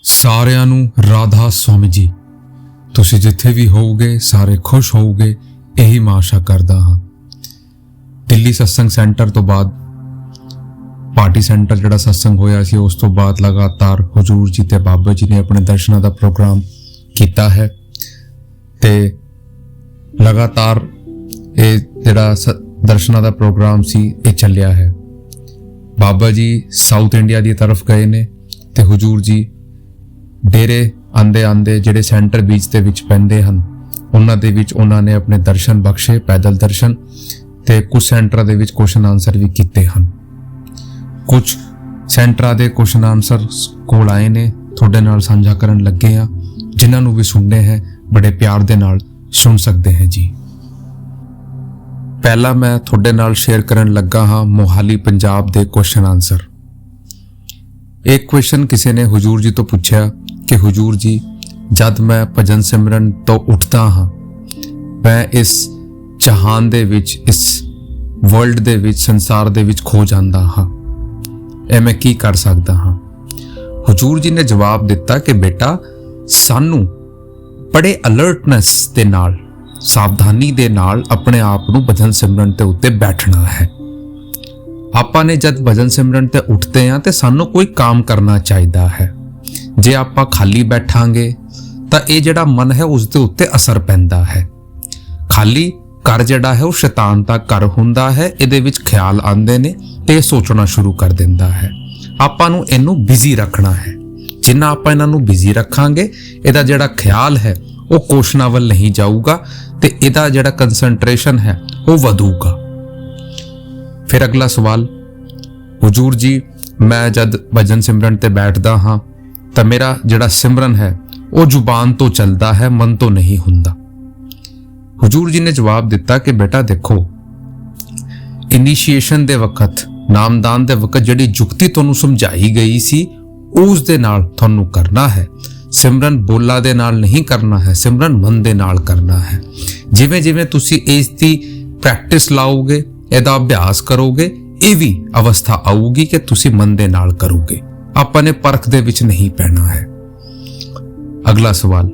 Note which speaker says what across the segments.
Speaker 1: ਸਾਰਿਆਂ ਨੂੰ ਰਾਧਾ ਸਵਾਮੀ ਜੀ। ਤੁਸੀਂ ਜਿੱਥੇ ਵੀ ਹੋਵੋਗੇ ਸਾਰੇ ਖੁਸ਼ ਹੋਵੋਗੇ, ਇਹੀ ਮੈਂ ਆਸ਼ਾ ਕਰਦਾ ਹਾਂ। ਦਿੱਲੀ ਸਤਸੰਗ ਸੈਂਟਰ ਤੋਂ ਬਾਅਦ ਪਾਰਟੀ ਸੈਂਟਰ ਜਿਹੜਾ ਸਤਸੰਗ ਹੋਇਆ ਸੀ, ਉਸ ਤੋਂ ਬਾਅਦ ਲਗਾਤਾਰ ਹਜ਼ੂਰ ਜੀ ਤੇ ਬਾਬਾ ਜੀ ਨੇ ਆਪਣੇ ਦਰਸ਼ਨਾਂ ਦਾ ਪ੍ਰੋਗਰਾਮ ਕੀਤਾ ਹੈ ਤੇ ਲਗਾਤਾਰ ਇਹ ਜਿਹੜਾ ਦਰਸ਼ਨਾਂ ਦਾ ਪ੍ਰੋਗਰਾਮ ਸੀ ਇਹ ਚੱਲਿਆ ਹੈ। ਬਾਬਾ ਜੀ ਸਾਊਥ ਇੰਡੀਆ ਦੀ ਤਰਫ ਗਏ ਨੇ ਤੇ ਹਜ਼ੂਰ ਜੀ ਡੇਰੇ ਆਂਦੇ ਜਿਹੜੇ ਸੈਂਟਰ ਬੀਚ ਦੇ ਵਿੱਚ ਪੈਂਦੇ ਹਨ ਉਹਨਾਂ ਦੇ ਵਿੱਚ ਉਹਨਾਂ ਨੇ ਆਪਣੇ ਦਰਸ਼ਨ ਬਖਸ਼ੇ, ਪੈਦਲ ਦਰਸ਼ਨ, ਤੇ ਕੁਝ ਸੈਂਟਰਾਂ ਦੇ ਵਿੱਚ ਕੁਐਸਚਨ ਆਨਸਰ ਵੀ ਕੀਤੇ ਹਨ। ਕੁਝ ਸੈਂਟਰਾਂ ਦੇ ਕੁਐਸਚਨ ਆਨਸਰ ਕੋਲ ਆਏ ਨੇ, ਤੁਹਾਡੇ ਨਾਲ ਸਾਂਝਾ ਕਰਨ ਲੱਗੇ ਆ। ਜਿਨ੍ਹਾਂ ਨੂੰ ਵੀ ਸੁਣਨੇ ਹੈ ਬੜੇ ਪਿਆਰ ਦੇ ਨਾਲ ਸੁਣ ਸਕਦੇ ਹੈ ਜੀ। ਪਹਿਲਾ ਮੈਂ ਤੁਹਾਡੇ ਨਾਲ ਸ਼ੇਅਰ ਕਰਨ ਲੱਗਾ ਹਾਂ ਮੋਹਾਲੀ ਪੰਜਾਬ ਦੇ ਕੁਐਸਚਨ ਆਨਸਰ। ਇੱਕ ਕੁਐਸਚਨ ਕਿਸੇ ਨੇ ਹਜ਼ੂਰ ਜੀ ਤੋਂ ਪੁੱਛਿਆ ਕਿ ਹਜ਼ੂਰ ਜੀ, ਜਦ ਮੈਂ ਭਜਨ ਸਿਮਰਨ ਤੋਂ ਉੱਠਦਾ ਹਾਂ, ਮੈਂ ਇਸ ਜਹਾਨ ਦੇ ਵਿੱਚ, ਇਸ ਵਰਲਡ ਦੇ ਵਿੱਚ, ਸੰਸਾਰ ਦੇ ਵਿੱਚ ਖੋ ਜਾਂਦਾ ਹਾਂ, ਇਹ ਮੈਂ ਕੀ ਕਰ ਸਕਦਾ ਹਾਂ? ਹਜ਼ੂਰ ਜੀ ਨੇ ਜਵਾਬ ਦਿੱਤਾ ਕਿ ਬੇਟਾ, ਸਾਨੂੰ ਬੜੇ ਅਲਰਟਨੈਸ ਦੇ ਨਾਲ, ਸਾਵਧਾਨੀ ਦੇ ਨਾਲ ਆਪਣੇ ਆਪ ਨੂੰ ਭਜਨ ਸਿਮਰਨ ਦੇ ਉੱਤੇ ਬੈਠਣਾ ਹੈ। ਆਪਾਂ ਨੇ ਜਦ ਭਜਨ ਸਿਮਰਨ ਤੇ ਉੱਠਦੇ ਹਾਂ ਤੇ ਸਾਨੂੰ ਕੋਈ ਕੰਮ ਕਰਨਾ ਚਾਹੀਦਾ ਹੈ। ਜੇ ਆਪਾਂ ਖਾਲੀ ਬੈਠਾਂਗੇ ਤਾਂ ਇਹ ਜਿਹੜਾ ਮਨ ਹੈ ਉਸ ਦੇ ਉੱਤੇ ਅਸਰ ਪੈਂਦਾ ਹੈ। ਖਾਲੀ ਘਰ ਜਿਹੜਾ ਹੈ ਉਹ ਸ਼ੈਤਾਨ ਦਾ ਘਰ ਹੁੰਦਾ ਹੈ, ਇਹਦੇ ਵਿੱਚ ਖਿਆਲ ਆਉਂਦੇ ਨੇ ਤੇ ਸੋਚਣਾ ਸ਼ੁਰੂ ਕਰ ਦਿੰਦਾ ਹੈ। ਆਪਾਂ ਨੂੰ ਇਹਨੂੰ ਬਿਜ਼ੀ ਰੱਖਣਾ ਹੈ। ਜਿੰਨਾ ਆਪਾਂ ਇਹਨਾਂ ਨੂੰ ਬਿਜ਼ੀ ਰੱਖਾਂਗੇ, ਇਹਦਾ ਜਿਹੜਾ ਖਿਆਲ ਹੈ ਉਹ ਕੋਸ਼ਨਾ ਵੱਲ ਨਹੀਂ ਜਾਊਗਾ ਤੇ ਇਹਦਾ ਜਿਹੜਾ ਕੰਸੈਂਟਰੇਸ਼ਨ ਹੈ ਉਹ ਵਧੂਗਾ। ਫਿਰ ਅਗਲਾ ਸਵਾਲ, ਹਜ਼ੂਰ ਜੀ, ਮੈਂ ਜਦ ਭਜਨ ਸਿਮਰਨ ਤੇ ਬੈਠਦਾ ਹਾਂ ਤਾਂ ਮੇਰਾ ਜਿਹੜਾ ਸਿਮਰਨ ਹੈ ਉਹ ਜ਼ੁਬਾਨ ਤੋਂ ਚੱਲਦਾ ਹੈ, ਮਨ ਤੋਂ ਨਹੀਂ ਹੁੰਦਾ। ਹਜ਼ੂਰ ਜੀ ਨੇ ਜਵਾਬ ਦਿੱਤਾ ਕਿ ਬੇਟਾ ਦੇਖੋ, ਇਨੀਸ਼ੀਏਸ਼ਨ ਦੇ ਵਕਤ, ਨਾਮਦਾਨ ਦੇ ਵਕਤ ਜਿਹੜੀ ਜੁਗਤੀ ਤੁਹਾਨੂੰ ਸਮਝਾਈ ਗਈ ਸੀ ਉਸ ਦੇ ਨਾਲ ਤੁਹਾਨੂੰ ਕਰਨਾ ਹੈ। ਸਿਮਰਨ ਬੋਲਾਂ ਦੇ ਨਾਲ ਨਹੀਂ ਕਰਨਾ ਹੈ, ਸਿਮਰਨ ਮਨ ਦੇ ਨਾਲ ਕਰਨਾ ਹੈ। ਜਿਵੇਂ ਜਿਵੇਂ ਤੁਸੀਂ ਇਸ ਦੀ ਪ੍ਰੈਕਟਿਸ ਲਾਓਗੇ, ਇਹਦਾ ਅਭਿਆਸ ਕਰੋਗੇ, ਇਹ ਵੀ ਅਵਸਥਾ ਆਊਗੀ ਕਿ ਤੁਸੀਂ ਮਨ ਦੇ ਨਾਲ ਕਰੋਗੇ। ਆਪਾਂ ਨੇ ਪਰਖ ਦੇ ਵਿੱਚ ਨਹੀਂ ਪੈਣਾ ਹੈ। ਅਗਲਾ ਸਵਾਲ,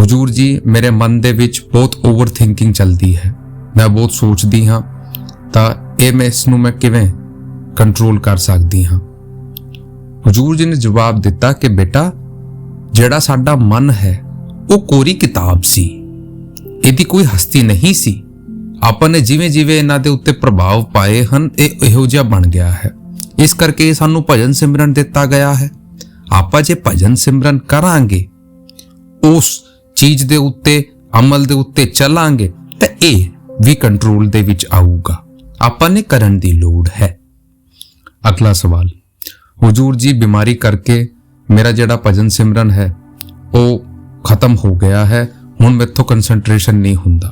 Speaker 1: ਹਜ਼ੂਰ ਜੀ, ਮੇਰੇ ਮਨ ਦੇ ਵਿੱਚ ਬਹੁਤ ਓਵਰ ਥਿੰਕਿੰਗ ਚੱਲਦੀ ਹੈ, ਮੈਂ ਬਹੁਤ ਸੋਚਦੀ ਹਾਂ, ਤਾਂ ਇਸ ਨੂੰ ਮੈਂ ਕਿਵੇਂ ਕੰਟਰੋਲ ਕਰ ਸਕਦੀ ਹਾਂ? ਹਜ਼ੂਰ ਜੀ ਨੇ ਜਵਾਬ ਦਿੱਤਾ ਕਿ ਬੇਟਾ, ਜਿਹੜਾ ਸਾਡਾ ਮਨ ਹੈ ਉਹ ਕੋਰੀ ਕਿਤਾਬ ਸੀ, ਇਹਦੀ ਕੋਈ ਹਸਤੀ ਨਹੀਂ ਸੀ। ਆਪਾਂ ਨੇ ਜਿਵੇਂ ਜਿਵੇਂ ਇਹਨਾਂ ਦੇ ਉੱਤੇ ਪ੍ਰਭਾਵ ਪਾਏ ਹਨ, ਇਹ ਇਹੋ ਜਿਹਾ ਬਣ ਗਿਆ ਹੈ। ਇਸ ਕਰਕੇ ਸਾਨੂੰ ਭਜਨ ਸਿਮਰਨ ਦਿੱਤਾ ਗਿਆ ਹੈ। ਆਪਾਂ ਜੇ ਭਜਨ ਸਿਮਰਨ ਕਰਾਂਗੇ, ਉਸ ਚੀਜ਼ ਦੇ ਉੱਤੇ, ਅਮਲ ਦੇ ਉੱਤੇ ਚੱਲਾਂਗੇ ਤਾਂ ਇਹ ਵੀ ਕੰਟਰੋਲ ਦੇ ਵਿੱਚ ਆਊਗਾ। ਆਪਾਂ ਨੇ ਕਰਨ ਦੀ ਲੋੜ ਹੈ। ਅਗਲਾ ਸਵਾਲ, ਹਜ਼ੂਰ ਜੀ, ਬਿਮਾਰੀ ਕਰਕੇ ਮੇਰਾ ਜਿਹੜਾ ਭਜਨ ਸਿਮਰਨ ਹੈ ਉਹ ਖਤਮ ਹੋ ਗਿਆ ਹੈ। ਹੁਣ ਮੈਥੋਂ ਕੰਸੈਂਟਰੇਸ਼ਨ ਨਹੀਂ ਹੁੰਦਾ।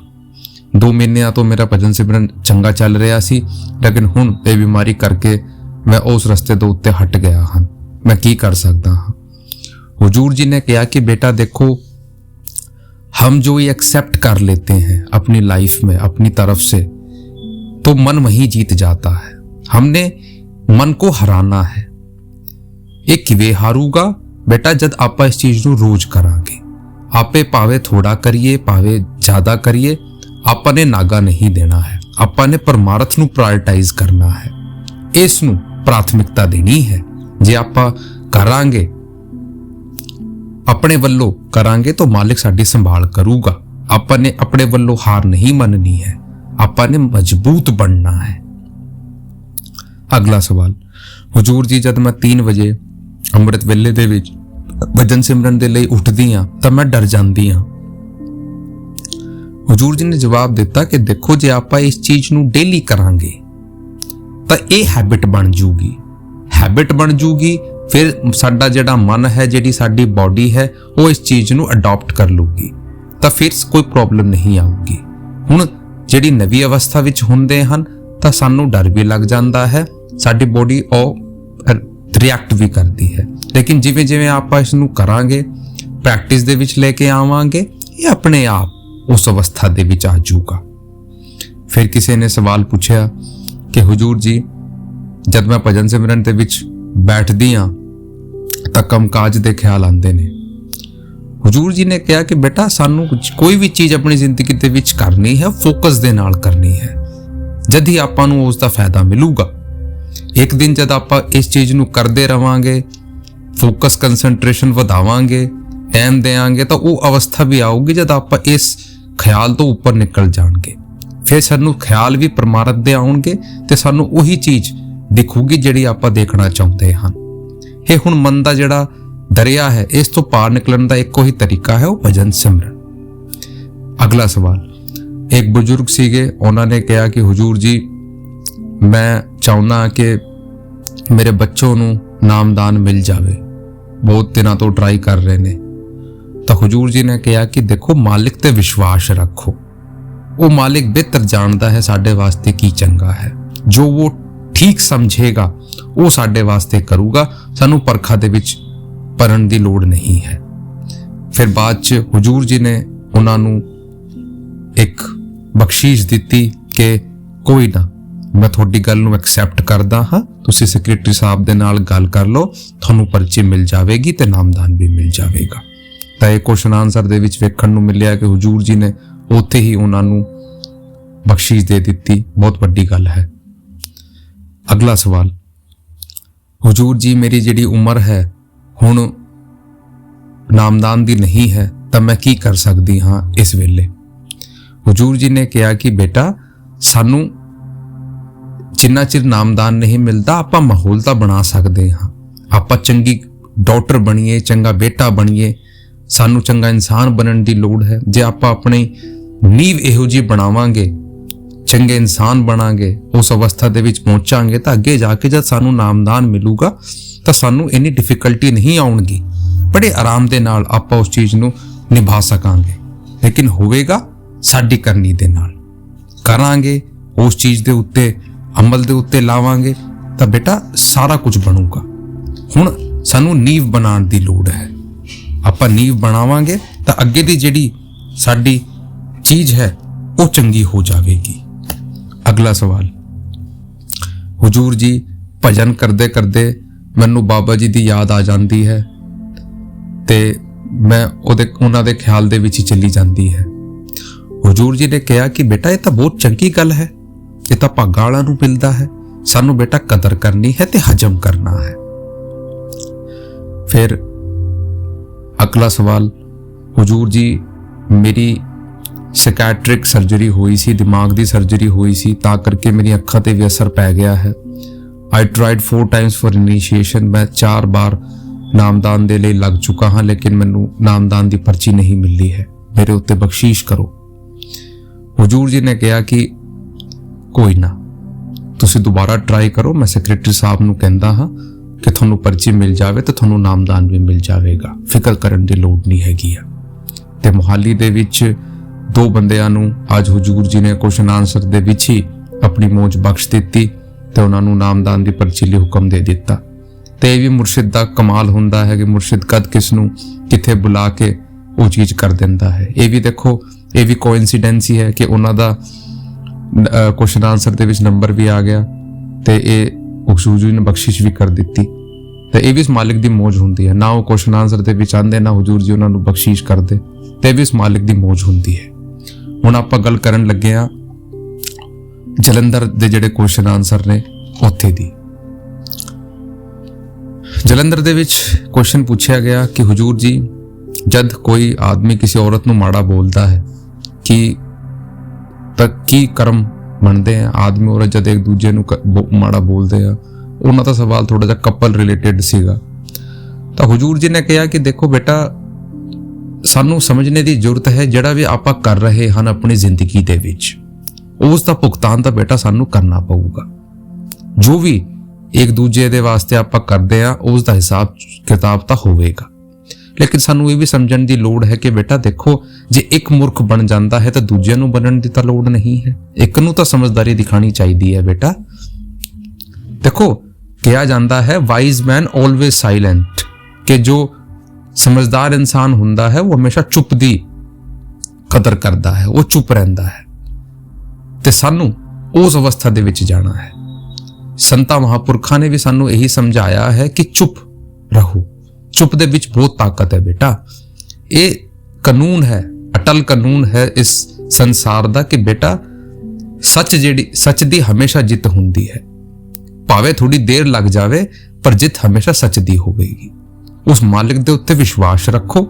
Speaker 1: 2 ਮਹੀਨਿਆਂ ਤੋਂ ਮੇਰਾ ਭਜਨ ਸਿਮਰਨ ਚੰਗਾ ਚੱਲ ਰਿਹਾ ਸੀ, ਲੇਕਿਨ ਹੁਣ ਇਹ ਬਿਮਾਰੀ ਕਰਕੇ ਮੈਂ ਉਸ ਰਸਤੇ ਤੋਂ ਉੱਤੇ ਹਟ ਗਿਆ ਹਾਂ। ਮੈਂ ਕੀ ਕਰ ਸਕਦਾ ਹਾਂ? हुजूर जी ने कहा कि बेटा देखो, हम जो ये एक्सेप्ट कर लेते हैं अपनी लाइफ में अपनी तरफ से, तो मन वहीं जीत जाता है। हमने मन को हराना है। ये किवे हारूगा बेटा, जद आप इस चीज ਨੂੰ रोज करांगे। आपे पावे थोड़ा करिए पावे ज्यादा करिए, आपने नागा नहीं देना है। आपने परमार्थ ਨੂੰ प्रायोरिटाइज करना है, इस ਨੂੰ प्राथमिकता देनी है। जे आप करांगे, अपने वल्लों करांगे तो मालिक साडी संभाल करूगा। आपने अपने वल्लों हार नहीं मननी है, आपने मजबूत बनना है। अगला सवाल, हुजूर जी, जब मैं 3 वजे अमृत वेले दे विच भजन सिमरन दे लई उठदी हां तां मैं डर जांदी हां। हुजूर जी ने जवाब दिता कि देखो, जे आपां इस चीज नूं डेली करांगे तां इह हैबिट बन जूगी। हैबिट बन जूगी, फिर साडा जिहड़ा मन है, जिहड़ी साडी बॉडी है, वो इस चीज नूं अडॉप्ट कर लूगी, तां फिर कोई प्रॉब्लम नहीं आऊगी। हुण जिहड़ी नवी अवस्था विच हुंदे हन तां सानूं डर भी लग जांदा है, साडी बॉडी रिएक्ट भी करती है। लेकिन जिवें जिवें आपां इस नूं करांगे, प्रैक्टिस दे विच लेके आवांगे, ये अपने आप उस अवस्था दे विच आ जाऊगा। फिर किसी ने सवाल पूछा कि हुजूर जी, जब मैं भजन सिमरन दे विच बैठदी हां ਤਾਂ ਕੰਮਕਾਜ ਦੇ ਖਿਆਲ ਆਉਂਦੇ ਨੇ। ਹਜ਼ੂਰ ਜੀ ਨੇ ਕਿਹਾ ਕਿ ਬੇਟਾ ਸਾਨੂੰ ਕੋਈ ਵੀ ਚੀਜ਼ ਆਪਣੀ ਜ਼ਿੰਦਗੀ ਦੇ ਵਿੱਚ ਕਰਨੀ ਹੈ ਫੋਕਸ ਦੇ ਨਾਲ ਕਰਨੀ ਹੈ, ਜਦ ਹੀ ਆਪਾਂ ਨੂੰ ਉਸ ਦਾ ਫਾਇਦਾ ਮਿਲੂਗਾ। ਇੱਕ ਦਿਨ ਜਦ ਆਪਾਂ ਇਸ ਚੀਜ਼ ਨੂੰ ਕਰਦੇ ਰਵਾਂਗੇ, ਫੋਕਸ ਕੰਸੈਂਟਰੇਸ਼ਨ ਵਧਾਵਾਂਗੇ, ਟਾਈਮ ਦੇਵਾਂਗੇ, ਤਾਂ ਉਹ ਅਵਸਥਾ ਵੀ ਆਊਗੀ ਜਦ ਆਪਾਂ ਇਸ ਖਿਆਲ ਤੋਂ ਉੱਪਰ ਨਿਕਲ ਜਾਣਗੇ। ਫਿਰ ਸਾਨੂੰ ਖਿਆਲ ਵੀ ਪਰਮਾਰਥ ਦੇ ਆਉਣਗੇ ਤੇ ਸਾਨੂੰ ਉਹੀ ਚੀਜ਼ ਦਿਖੂਗੀ ਜਿਹੜੀ ਆਪਾਂ ਦੇਖਣਾ ਚਾਹੁੰਦੇ ਹਾਂ। ਇਹ ਹੁਣ ਮਨ ਦਾ ਜਿਹੜਾ ਦਰਿਆ ਹੈ, ਇਸ ਤੋਂ ਪਾਰ ਨਿਕਲਣ ਦਾ ਇੱਕੋ ਹੀ ਤਰੀਕਾ ਹੈ, ਉਹ ਭਜਨ ਸਿਮਰਨ। ਅਗਲਾ ਸਵਾਲ, ਇੱਕ ਬਜ਼ੁਰਗ ਸੀਗੇ, ਉਹਨਾਂ ਨੇ ਕਿਹਾ ਕਿ ਹਜ਼ੂਰ ਜੀ ਮੈਂ ਚਾਹੁੰਦਾ ਕਿ ਮੇਰੇ ਬੱਚੋਂ ਨੂੰ ਨਾਮਦਾਨ ਮਿਲ ਜਾਵੇ, ਬਹੁਤ ਦਿਨਾਂ ਤੋਂ ਟਰਾਈ ਕਰ ਰਹੇ ਨੇ। ਤਾਂ ਹਜ਼ੂਰ ਜੀ ਨੇ ਕਿਹਾ ਕਿ ਦੇਖੋ ਮਾਲਿਕ ਤੇ ਵਿਸ਼ਵਾਸ ਰੱਖੋ, ਉਹ ਮਾਲਿਕ ਬਿਹਤਰ ਜਾਣਦਾ ਹੈ ਸਾਡੇ ਵਾਸਤੇ ਕੀ ਚੰਗਾ ਹੈ, ਜੋ ਉਹ ਠੀਕ ਸਮਝੇਗਾ ਉਹ ਸਾਡੇ ਵਾਸਤੇ ਕਰੂਗਾ, ਸਾਨੂੰ ਪਰਖਾ ਦੇ ਵਿੱਚ ਪਰਨ ਦੀ ਲੋੜ ਨਹੀਂ ਹੈ। ਫਿਰ ਬਾਅਦ 'ਚ ਹਜ਼ੂਰ ਜੀ ਨੇ ਉਹਨਾਂ ਨੂੰ ਇੱਕ ਬਖਸ਼ੀਸ਼ ਦਿੱਤੀ ਕਿ ਕੋਈ ਨਾ, ਮੈਂ ਤੁਹਾਡੀ ਗੱਲ ਨੂੰ ਐਕਸੈਪਟ ਕਰਦਾ ਹਾਂ, ਤੁਸੀਂ ਸੈਕਟਰੀ ਸਾਹਿਬ ਦੇ ਨਾਲ ਗੱਲ ਕਰ ਲਓ, ਤੁਹਾਨੂੰ ਪਰਚੀ ਮਿਲ ਜਾਵੇਗੀ ਤੇ ਨਾਮਦਾਨ ਵੀ ਮਿਲ ਜਾਵੇਗਾ। ਤਾਂ ਇਹ ਕੁਐਸਚਨ ਆਨਸਰ ਦੇ ਵਿੱਚ ਵੇਖਣ ਨੂੰ ਮਿਲਿਆ ਕਿ ਹਜ਼ੂਰ ਜੀ ਨੇ ਉੱਥੇ ਹੀ ਉਹਨਾਂ ਨੂੰ ਬਖਸ਼ੀਸ਼ ਦੇ ਦਿੱਤੀ, ਬਹੁਤ ਵੱਡੀ ਗੱਲ ਹੈ। ਅਗਲਾ ਸਵਾਲ, ਹਜ਼ੂਰ ਜੀ ਮੇਰੀ ਜਿਹੜੀ ਉਮਰ ਹੈ ਹੁਣ ਨਾਮਦਾਨ ਦੀ ਨਹੀਂ ਹੈ, ਤਾਂ ਮੈਂ ਕੀ ਕਰ ਸਕਦੀ ਹਾਂ ਇਸ ਵੇਲੇ? ਹਜ਼ੂਰ ਜੀ ਨੇ ਕਿਹਾ ਕਿ ਬੇਟਾ ਸਾਨੂੰ ਜਿੰਨਾ ਚਿਰ ਨਾਮਦਾਨ ਨਹੀਂ ਮਿਲਦਾ ਆਪਾਂ ਮਾਹੌਲ ਤਾਂ ਬਣਾ ਸਕਦੇ ਹਾਂ, ਆਪਾਂ ਚੰਗੀ ਡਾਟਰ ਬਣੀਏ, ਚੰਗਾ ਬੇਟਾ ਬਣੀਏ, ਸਾਨੂੰ ਚੰਗਾ ਇਨਸਾਨ ਬਣਨ ਦੀ ਲੋੜ ਹੈ। ਜੇ ਆਪਾਂ ਆਪਣੀ ਨੀਂਹ ਇਹੋ ਜਿਹੀ ਬਣਾਵਾਂਗੇ, ਚੰਗੇ ਇਨਸਾਨ ਬਣਾਂਗੇ, ਉਸ ਅਵਸਥਾ ਦੇ ਵਿੱਚ ਪਹੁੰਚਾਂਗੇ, ਤਾਂ ਅੱਗੇ ਜਾ ਕੇ ਜਦ ਸਾਨੂੰ ਨਾਮਦਾਨ ਮਿਲੂਗਾ ਤਾਂ ਸਾਨੂੰ ਇੰਨੀ ਡਿਫਿਕਲਟੀ ਨਹੀਂ ਆਉਣਗੀ, ਬੜੇ ਆਰਾਮ ਦੇ ਨਾਲ ਆਪਾਂ ਉਸ ਚੀਜ਼ ਨੂੰ ਨਿਭਾ ਸਕਾਂਗੇ। ਲੇਕਿਨ ਹੋਵੇਗਾ ਸਾਡੀ ਕਰਨੀ ਦੇ ਨਾਲ, ਕਰਾਂਗੇ ਉਸ ਚੀਜ਼ ਦੇ ਉੱਤੇ, ਅਮਲ ਦੇ ਉੱਤੇ ਲਾਵਾਂਗੇ ਤਾਂ ਬੇਟਾ ਸਾਰਾ ਕੁਝ ਬਣੂਗਾ। ਹੁਣ ਸਾਨੂੰ ਨੀਂਹ ਬਣਾਉਣ ਦੀ ਲੋੜ ਹੈ, ਆਪਾਂ ਨੀਂਹ ਬਣਾਵਾਂਗੇ ਤਾਂ ਅੱਗੇ ਦੀ ਜਿਹੜੀ ਸਾਡੀ ਚੀਜ਼ ਹੈ ਉਹ ਚੰਗੀ ਹੋ ਜਾਵੇਗੀ। ਅਗਲਾ ਸਵਾਲ, ਹਜ਼ੂਰ ਜੀ ਭਜਨ ਕਰਦੇ ਕਰਦੇ ਮੈਨੂੰ ਬਾਬਾ ਜੀ ਦੀ ਯਾਦ ਆ ਜਾਂਦੀ ਹੈ ਤੇ ਮੈਂ ਉਹਨਾਂ ਦੇ ਖਿਆਲ ਦੇ ਵਿੱਚ ਹੀ ਚਲੀ ਜਾਂਦੀ ਹੈ। ਹਜ਼ੂਰ ਜੀ ਨੇ ਕਿਹਾ ਕਿ ਬੇਟਾ ਇਹ ਤਾਂ ਬਹੁਤ ਚੰਗੀ ਗੱਲ ਹੈ, ਇਹ ਤਾਂ ਭਾਗਾਂ ਵਾਲਿਆਂ ਨੂੰ ਮਿਲਦਾ ਹੈ, ਸਾਨੂੰ ਬੇਟਾ ਕਦਰ ਕਰਨੀ ਹੈ ਤੇ ਹਜਮ ਕਰਨਾ ਹੈ। ਫਿਰ ਅਗਲਾ ਸਵਾਲ, ਹਜ਼ੂਰ ਜੀ ਮੇਰੀ ਸਾਈਕੈਟ੍ਰਿਕ ਸਰਜਰੀ ਹੋਈ ਸੀ, ਦਿਮਾਗ ਦੀ ਸਰਜਰੀ ਹੋਈ ਸੀ, ਤਾਂ ਕਰਕੇ ਮੇਰੀਆਂ ਅੱਖਾਂ ਤੇ ਵੀ ਅਸਰ ਪੈ ਗਿਆ ਹੈ। ਆਈ ਟਰਾਈਡ 4 times ਫॉर ਇਨੀਸ਼ੀਏਸ਼ਨ, ਮੈਂ 4 ਵਾਰ ਨਾਮਦਾਨ ਦੇ ਲਈ ਲੱਗ ਚੁੱਕਾ ਹਾਂ, ਲੇਕਿਨ ਮੈਨੂੰ ਨਾਮਦਾਨ ਦੀ ਪਰਚੀ ਨਹੀਂ ਮਿਲੀ ਹੈ, ਮੇਰੇ ਉੱਤੇ ਬਖਸ਼ੀਸ਼ ਕਰੋ। ਹਜ਼ੂਰ ਜੀ ਨੇ ਕਿਹਾ ਕਿ ਕੋਈ ਨਾ, ਤੁਸੀਂ ਦੁਬਾਰਾ ਟਰਾਈ ਕਰੋ, ਮੈਂ ਸੈਕਟਰੀ ਸਾਹਿਬ ਨੂੰ ਕਹਿੰਦਾ ਹਾਂ ਕਿ ਤੁਹਾਨੂੰ ਪਰਚੀ ਮਿਲ ਜਾਵੇ ਤੇ ਤੁਹਾਨੂੰ ਨਾਮਦਾਨ ਵੀ ਮਿਲ ਜਾਵੇਗਾ, ਫਿਕਰ ਕਰਨ ਦੀ ਲੋੜ ਨਹੀਂ ਹੈਗੀ ਆ। ਤੇ ਮੁਹਾਲੀ ਦੇ ਵਿੱਚ 2 ਬੰਦਿਆਂ ਨੂੰ ਅੱਜ ਹਜ਼ੂਰ ਜੀ ਨੇ ਕੁਐਸਚਨ ਆਨਸਰ ਦੇ ਵਿੱਚ ਹੀ ਆਪਣੀ ਮੌਜ ਬਖਸ਼ ਦਿੱਤੀ ਤੇ ਉਹਨਾਂ ਨੂੰ ਨਾਮਦਾਨ ਦੀ ਪਰਚੀ ਲਈ ਹੁਕਮ ਦੇ ਦਿੱਤਾ। ਤੇ ਇਹ ਵੀ ਮੁਰਸ਼ਿਦ ਦਾ ਕਮਾਲ ਹੁੰਦਾ ਹੈ ਕਿ ਮੁਰਸ਼ਿਦ ਕਦ ਕਿਸ ਨੂੰ ਕਿੱਥੇ ਬੁਲਾ ਕੇ ਉਹ ਚੀਜ਼ ਕਰ ਦਿੰਦਾ ਹੈ। ਇਹ ਵੀ ਦੇਖੋ, ਇਹ ਵੀ ਕੋਇਨਸੀਡੈਂਸ ਹੀ ਹੈ ਕਿ ਉਹਨਾਂ ਦਾ ਕੁਐਸਚਨ ਆਨਸਰ ਦੇ ਵਿੱਚ ਨੰਬਰ ਵੀ ਆ ਗਿਆ ਤੇ ਇਹ ਹਜ਼ੂਰ ਜੀ ਨੇ ਬਖਸ਼ਿਸ਼ ਵੀ ਕਰ ਦਿੱਤੀ। ਤੇ ਇਹ ਵੀ ਇਸ ਮਾਲਿਕ ਦੀ ਮੌਜ ਹੁੰਦੀ ਹੈ, ਨਾ ਉਹ ਕੁਐਸਚਨ ਆਨਸਰ ਦੇ ਵਿੱਚ ਆਉਂਦੇ, ਨਾ ਹਜ਼ੂਰ ਜੀ ਉਹਨਾਂ ਨੂੰ ਬਖਸ਼ਿਸ਼ ਕਰਦੇ, ਤੇ ਵੀ ਇਸ ਮਾਲਿਕ ਦੀ ਮੌਜ ਹੁੰਦੀ ਹੈ। ਹੁਣ ਆਪਾਂ ਗੱਲ ਕਰਨ ਲੱਗੇ ਆ ਜਲੰਧਰ ਦੇ ਜਿਹੜੇ ਕੁਐਸਚਨ ਆਨਸਰ ਨੇ ਉੱਥੇ ਦੀ। ਜਲੰਧਰ ਦੇ ਵਿੱਚ ਕੁਐਸਚਨ ਪੁੱਛਿਆ ਗਿਆ ਕਿ ਹਜ਼ੂਰ ਜੀ ਜਦ ਕੋਈ ਆਦਮੀ ਕਿਸੇ ਔਰਤ ਨੂੰ ਮਾੜਾ ਬੋਲਦਾ ਹੈ ਤਾਂ ਕੀ ਕਰਮ ਬਣਦੇ ਆ? ਆਦਮੀ ਔਰਤ ਜਦ ਇੱਕ ਦੂਜੇ ਨੂੰ ਮਾੜਾ ਬੋਲਦੇ ਆ, ਉਹਨਾਂ ਦਾ ਸਵਾਲ ਥੋੜਾ ਜਿਹਾ ਕਪਲ ਰਿਲੇਟਡ ਸੀਗਾ। ਤਾਂ ਹਜ਼ੂਰ ਜੀ ਨੇ ਕਿਹਾ ਕਿ ਦੇਖੋ ਬੇਟਾ, ਸਾਨੂੰ ਸਮਝਣੇ ਦੀ ਜ਼ਰੂਰਤ ਹੈ ਜਿਹੜਾ ਵੀ ਆਪਾਂ ਕਰ ਰਹੇ ਹਨ ਆਪਣੀ ਜ਼ਿੰਦਗੀ ਦੇ ਵਿੱਚ, ਉਸ ਦਾ ਭੁਗਤਾਨ ਤਾਂ ਬੇਟਾ ਸਾਨੂੰ ਕਰਨਾ ਪਊਗਾ। ਜੋ ਵੀ ਇੱਕ ਦੂਜੇ ਦੇ ਵਾਸਤੇ ਆਪਾਂ ਕਰਦੇ ਆ ਉਸ ਦਾ ਹਿਸਾਬ ਕਿਤਾਬ ਤਾਂ ਹੋਵੇਗਾ। ਲੇਕਿਨ ਸਾਨੂੰ ਇਹ ਵੀ ਸਮਝਣ ਦੀ ਲੋੜ ਹੈ ਕਿ ਬੇਟਾ ਦੇਖੋ, ਜੇ ਇੱਕ ਮੁਰਖ ਬਣ ਜਾਂਦਾ ਹੈ ਤਾਂ ਦੂਜਿਆਂ ਨੂੰ ਬਣਨ ਦੀ ਤਾਂ ਲੋੜ ਨਹੀਂ ਹੈ, ਇੱਕ ਨੂੰ ਤਾਂ ਸਮਝਦਾਰੀ ਦਿਖਾਣੀ ਚਾਹੀਦੀ ਹੈ ਬੇਟਾ। ਦੇਖੋ ਕਿਹਾ ਜਾਂਦਾ ਹੈ ਵਾਈਜ਼ ਮੈਨ ਆਲਵੇਜ਼ ਸਾਇਲੈਂਟ, ਕਿ ਜੋ ਸਮਝਦਾਰ ਇਨਸਾਨ ਹੁੰਦਾ ਹੈ ਉਹ ਹਮੇਸ਼ਾ ਚੁੱਪ ਦੀ ਕਦਰ ਕਰਦਾ ਹੈ, ਉਹ ਚੁੱਪ ਰਹਿੰਦਾ ਹੈ। ਤੇ ਸਾਨੂੰ ਉਸ ਅਵਸਥਾ ਦੇ ਵਿੱਚ ਜਾਣਾ ਹੈ। ਸੰਤਾਂ ਮਹਾਂਪੁਰਖਾਂ ਨੇ ਵੀ ਸਾਨੂੰ ਇਹੀ ਸਮਝਾਇਆ ਹੈ ਕਿ ਚੁੱਪ ਰਹੋ, चुप दे विच बहुत ताकत है बेटा। ये कानून है, अटल कानून है इस संसार दा कि बेटा सच दी हमेशा जित हुंदी है। भावे थोड़ी देर लग जावे पर जित हमेशा सच दी होवेगी। उस मालिक दे उत्ते विश्वास रखो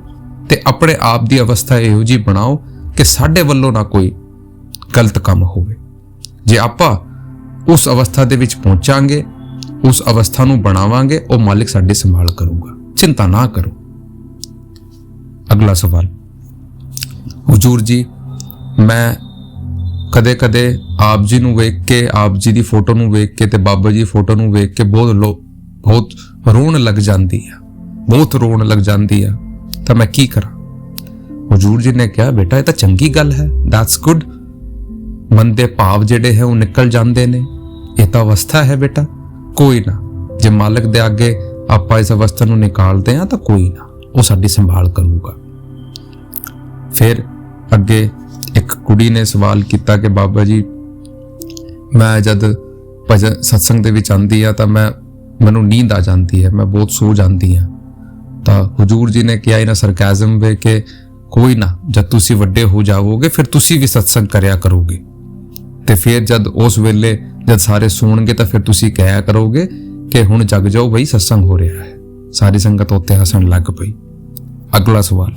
Speaker 1: ते अपने आप दी अवस्था इहो जी बनाओ कि साडे वल्लों ना कोई गलत काम होवे। जे आपां उस अवस्था दे विच पहुंचांगे, उस अवस्था नूं बनावांगे, वो मालिक साडी संभाल करूगा। चिंता ना करो। अगला सवाल, हुजूर जी मैं कदे कदे आप जी नूं वेख के, आप जी दी फोटो नूं वेख के ते बाबा जी फोटो नूं वेख के बहुत रोण लग जांदी है, बहुत रोण लग जांदी है, तो मैं की करा? हुजूर जी ने कहा बेटा ये तो चंगी गल है, दैट्स गुड। मन दे भाव जिहड़े है वो निकल जांदे ने, ये तो अवस्था है बेटा। कोई ना, जे मालिक दे आगे आपां इस अवस्था नूं निकालदे हैं तो कोई ना, वो साडी संभाल करूगा। फिर अगे एक कुड़ी ने सवाल किया कि बाबा जी मैं जद भजन सत्संग दे विच आंदी आ तां मैनूं नींद आ जाती है, मैं बहुत सो जाती हाँ। तो हुजूर जी ने कहा इन्हां सरकैज़म वे कि कोई ना, जब तुसी वड्डे हो जाओगे फिर तुसी भी सत्संग करया करोगे, ते फिर जद उस वेले जद सारे सुणगे तो फिर तुसी कहा करोगे कि हुण जग जाओ बई सत्संग हो रहा है। सारी संगत उत्ते हसन लग पई। अगला सवाल,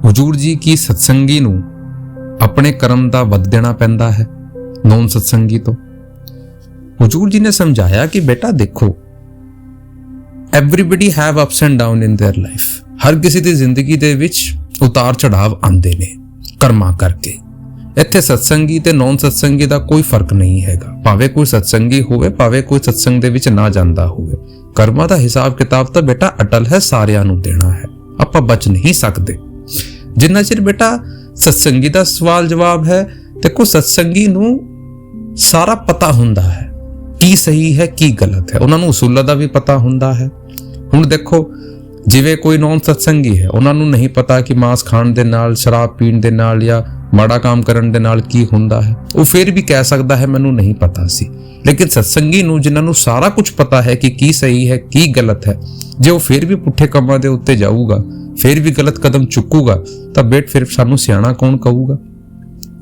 Speaker 1: हुजूर जी की सत्संगी नूं अपने कर्म दा वध देना पैंदा है नॉन सत्संगी तो? हुजूर जी ने समझाया कि बेटा देखो, everybody have ups and down in their life. हर किसी दी जिंदगी दे विच उतार चढ़ाव आंदे ने कर्मा करके। इत्थे सत्संगी ते नॉन सत्संगी दा कोई फर्क नहीं हैगा। भावे कोई सत्संगी होवे, भावे कोई सत्संग दे विच ना जांदा होवे, कर्मा दा हिसाब किताब तो बेटा अटल है, सारियां नूं देना है, आपां बच नहीं सकदे। जिन्ना चिर बेटा सत्संगी दा सवाल जवाब है, देखो सत्संगी नूं सारा पता हुंदा है की सही है की गलत है, उन्हां नूं उसूलां दा भी पता हुंदा है। हुण देखो जिवें कोई नॉन सत्संगी है, उन्हां नूं नहीं पता कि मांस खाण दे नाल, शराब पीण दे नाल या माड़ा काम करन दे नाल की हुंदा है, वो फिर भी कह सकदा है मैनूं नहीं पता सी। लेकिन सत्संगी नूं जिन्हां नूं सारा कुछ पता है कि की सही है की गलत है, जे वो फिर भी पुठे कामां दे उत्ते जाऊगा, फिर भी गलत कदम चुकूगा, तो बेट फिर सानू सियाणा कौन कहूगा?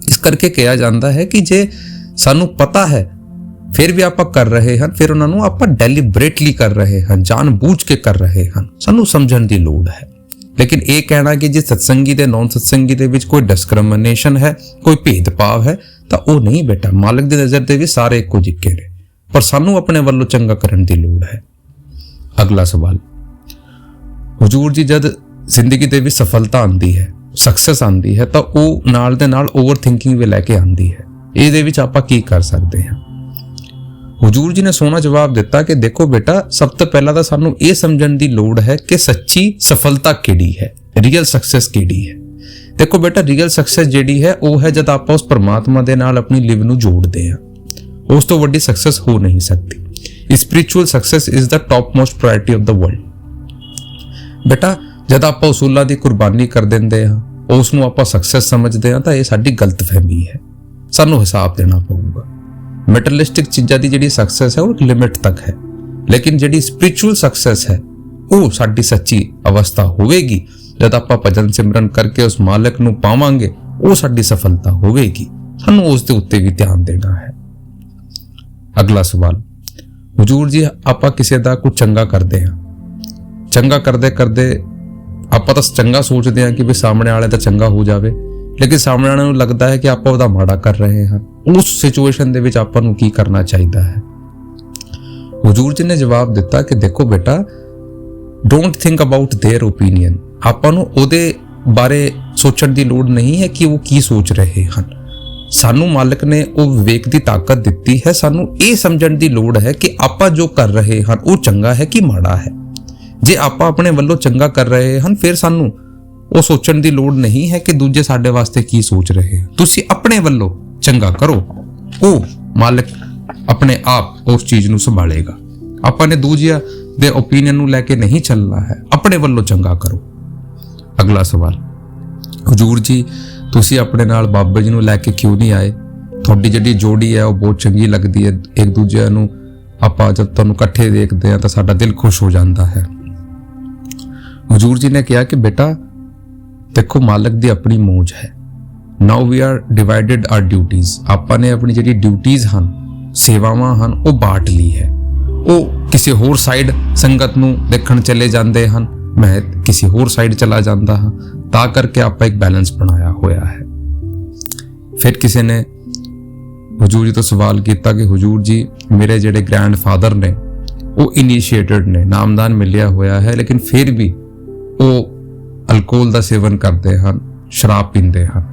Speaker 1: इस करके कहा जाता है कि जे सानू पता है फिर भी आपां कर रहे हैं, फिर उन्हां नूं आपां डेलीबरेटली कर रहे हैं, जानबूझ के कर रहे हैं, सानू समझण दी लोड़ है। लेकिन ये कहना कि जे सत्संगी ते नॉन सत्संगी दे विच कोई डिस्क्रिमिनेशन है, कोई भेदभाव है, तो वो नहीं बेटा। मालिक दी नज़र दे विच सारे इक्को जिक्के ने, पर सानू अपने वल्लों चंगा करन दी लोड़ है। अगला सवाल, हुजूर जी जद जिंदगी दे विच सफलता आंदी है, सक्सेस आंदी है, तो वो नाल दे नाल ओवर थिंकिंग भी लैके आंदी है। इहदे विच आपां की कर सकते हैं? हुजूर जी ने सोहना जवाब दिता कि देखो बेटा, सब तो पहला तो सानू ये समझण दी लोड़ है कि सच्ची सफलता किहड़ी है, रियल सक्सेस किहड़ी है। देखो बेटा, रियल सक्सेस जिहड़ी है वो है जद आपां उस परमात्मा दे नाल अपनी लिव नूं जोड़दे हां। उस तो वड्डी सक्सेस हो नहीं सकती। Spiritual success is the top most priority of the world. बेटा जद आपां उसूलां दी कुर्बानी कर दिंदे हां, उस नूं आपां सक्सेस समझदे हां, तां ये साडी गलतफहमी है। सानू हिसाब देना पऊगा। मैटेरियलिस्टिक चीज़ां दी जिहड़ी सक्सेस है वो एक लिमिट तक है, लेकिन जिहड़ी स्पिरिचुअल सक्सेस है वो साडी सच्ची अवस्था होवेगी जद आपां भजन सिमरन करके उस मालिक नूं पावांगे, वो साडी सफलता होवेगी। सानू उस दे उत्ते भी ध्यान देना है। अगला सवाल, हुजूर जी आपां किसी दा कुछ चंगा करदे हां, चंगा करदे करदे आपां तां चंगा सोचदे हां कि भी सामने वाले दा चंगा हो जावे, लेकिन सामने वाले नूं लगदा है कि आपां ਉਹਦਾ माड़ा कर रहे हैं। उस सिचुएशन दे विच आपां नूं की करना चाहिदा है? हुजूर जी ने जवाब दिता कि देखो बेटा, don't think about their opinion. आपां नूं ਉਹਦੇ बारे सोचण दी लोड़ नहीं है कि वो की सोच रहे हैं। सानू मालिक ने वो विवेक की ताकत दिती है, सानू ये समझण दी लोड़ है कि आपां जो कर रहे हैं वो चंगा है कि माड़ा है। जे आपां अपने वल्लों चंगा कर रहे हैं, फिर सानू वो सोचण दी लोड़ नहीं है कि दूजे साडे वास्ते की सोच रहे हैं। तुसी अपने वल्लों चंगा करो, वो मालिक अपने आप उस चीज नूं संभालेगा। आपां ने दूजिया दे ओपीनियन नूं लैके नहीं चलना है, अपने वल्लों चंगा करो। अगला सवाल, हुजूर जी तुसी अपने नाल बाबा जी नूं लैके क्यों नहीं आए? तुहाडी जिहड़ी जोड़ी है वो बहुत चंगी लगदी है, एक दूजे नूं आपां जब तुहानूं इकट्ठे देखदे हां तां साडा दिल खुश हो जांदा है। ਹਜ਼ੂਰ ਜੀ ਨੇ ਕਿਹਾ ਕਿ ਬੇਟਾ ਦੇਖੋ ਮਾਲਕ ਦੀ ਆਪਣੀ ਮੌਜ ਹੈ। Now we are divided our duties. ਆਪਾਂ ਨੇ ਆਪਣੀ ਜਿਹੜੀ ਡਿਊਟੀਜ਼ ਹਨ, ਸੇਵਾਵਾਂ ਹਨ, ਉਹ ਬਾਂਟ ਲਈ ਹੈ। ਉਹ ਕਿਸੇ ਹੋਰ ਸਾਈਡ ਸੰਗਤ ਨੂੰ ਦੇਖਣ ਚਲੇ ਜਾਂਦੇ ਹਨ, ਮੈਂ ਕਿਸੇ ਹੋਰ ਸਾਈਡ ਚਲਾ ਜਾਂਦਾ ਹਾਂ। ਤਾਂ ਕਰਕੇ ਆਪਾਂ ਇੱਕ ਬੈਲੈਂਸ ਬਣਾਇਆ ਹੋਇਆ ਹੈ। ਫਿਰ ਕਿਸੇ ਨੇ ਹਜ਼ੂਰ ਜੀ ਤੋਂ ਸਵਾਲ ਕੀਤਾ ਕਿ ਹਜ਼ੂਰ ਜੀ ਮੇਰੇ ਜਿਹੜੇ ਗ੍ਰੈਂਡਫਾਦਰ ਨੇ ਉਹ ਇਨੀਸ਼ੀਏਟਡ ਨੇ, ਨਾਮਦਾਨ ਮਿਲਿਆ ਹੋਇਆ ਹੈ, ਲੇਕਿਨ ਫਿਰ ਵੀ ਉਹ ਅਲਕੋਹਲ ਦਾ ਸੇਵਨ ਕਰਦੇ ਹਨ, ਸ਼ਰਾਬ ਪੀਂਦੇ ਹਨ।